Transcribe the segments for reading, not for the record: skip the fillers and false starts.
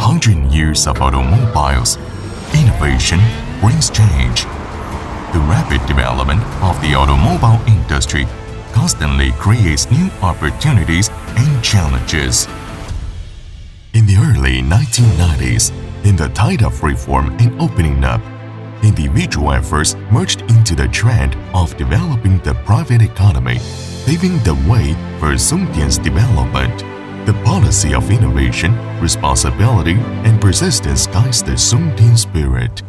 100 years of automobiles, innovation brings change. The rapid development of the automobile industry constantly creates new opportunities and challenges. In the early 1990s, in the tide of reform and opening up, individual efforts merged into the trend of developing the private economy, paving the way for Sontian's development. The policy of innovation, responsibility, and persistence guides the Sontian spirit.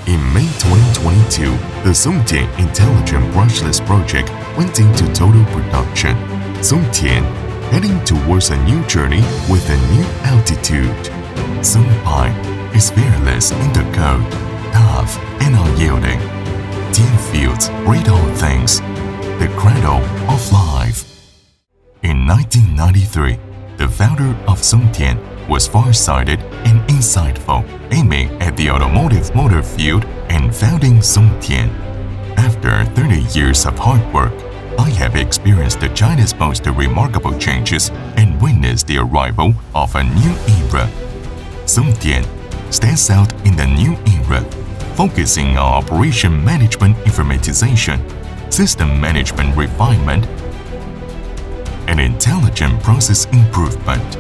In May 2022, the Sontian Intelligent Brushless project went into total production. Sontian, heading towards a new journey with a new altitude. Sonpai is fearless in the code, tough and unyielding. Team fields great all things, the cradle of life. In 1993, the founder of Sontian was far-sighted and insightful, aiming at the automotive motor field and founding Sontian. After 30 years of hard work, I have experienced China's most remarkable changes and witnessed the arrival of a new era. Sontian stands out in the new era, focusing on operation management informatization, system management refinement, and intelligent process improvement.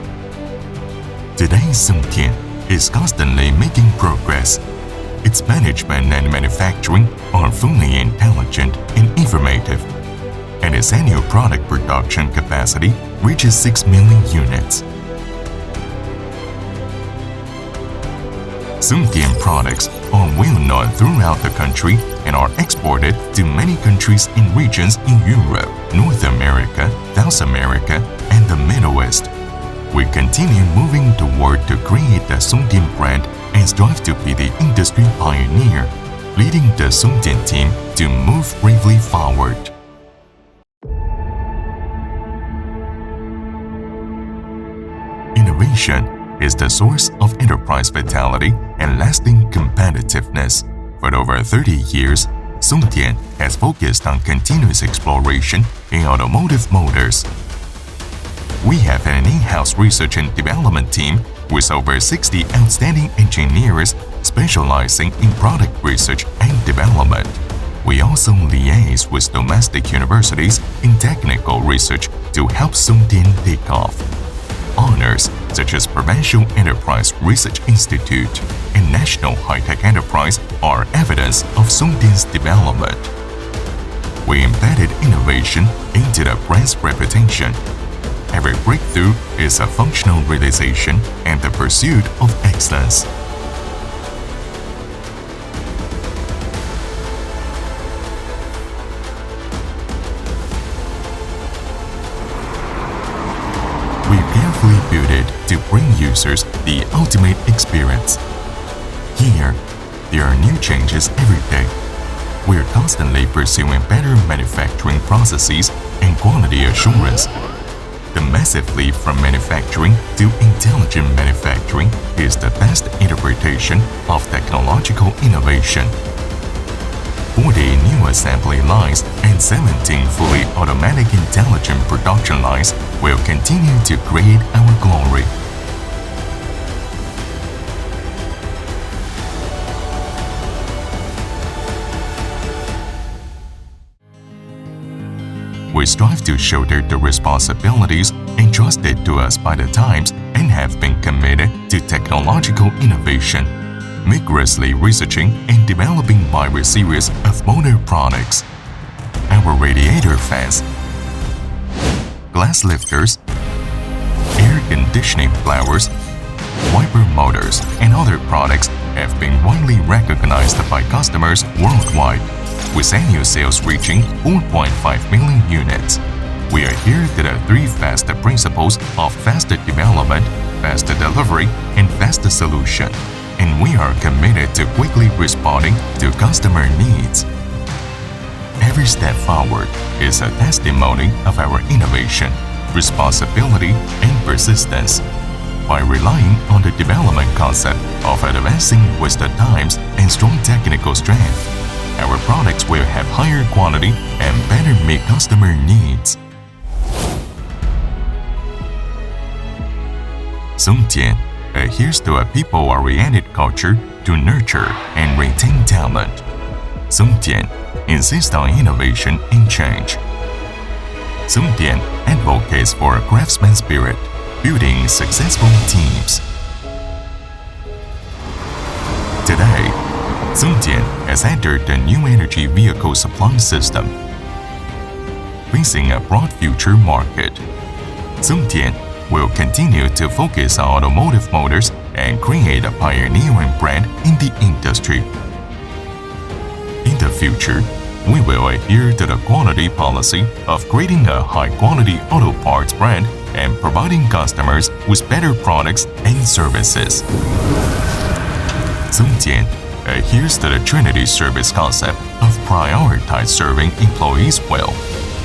Today, Sontian is constantly making progress. Its management and manufacturing are fully intelligent and informative, and its annual product production capacity reaches 6 million units. Sontian products are well known throughout the country and are exported to many countries and regions in Europe, North America, South America, and the Middle East. We continue moving toward to create the Sontian brand and strive to be the industry pioneer, leading the Sontian team to move bravely forward. Innovation is the source of enterprise vitality and lasting competitiveness. For over 30 years, Sontian has focused on continuous exploration in automotive motors. We have an in-house research and development team with over 60 outstanding engineers specializing in product research and development. We also liaise with domestic universities in technical research to help Sontian take off. Honors such as Provincial Enterprise Research Institute and National High-Tech Enterprise are evidence of Sontian's development. We embedded innovation into the brand's reputation. Every breakthrough is a functional realization and the pursuit of excellence. We carefully build it to bring users the ultimate experience. Here, there are new changes every day. We are constantly pursuing better manufacturing processes and quality assurance. The massive leap from manufacturing to intelligent manufacturing is the best interpretation of technological innovation. 40 new assembly lines and 17 fully automatic intelligent production lines will continue to create our glory. We strive to shoulder the responsibilities entrusted to us by the times and have been committed to technological innovation, vigorously researching and developing various series of motor products. Our radiator fans, glass lifters, air conditioning blowers, wiper motors, and other products have been widely recognized by customers worldwide, with annual sales reaching 4.5 million units. We adhere to the three FAST principles of faster development, faster delivery, and faster solution, and we are committed to quickly responding to customer needs. Every step forward is a testimony of our innovation, responsibility, and persistence. By relying on the development concept of advancing with the times and strong technical strength, our products will have higher quality and better meet customer needs. Sontian, adheres to a people-oriented culture to nurture and retain talent. Sontian insists on innovation and change. Sontian advocates for a craftsman spirit, building successful teams. Today, Sontian has entered the new energy vehicle supply system, facing a broad future market. Sontian will continue to focus on automotive motors and create a pioneering brand in the industry. In the future, we will adhere to the quality policy of creating a high-quality auto parts brand and providing customers with better products and services. Sontian adheres to the Trinity service concept of prioritize serving employees well,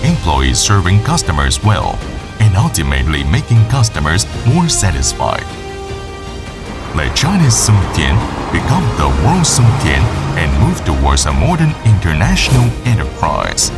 employees serving customers well, and ultimately making customers more satisfied. Let China's Sontian become the world's Sontian and move towards a modern international enterprise.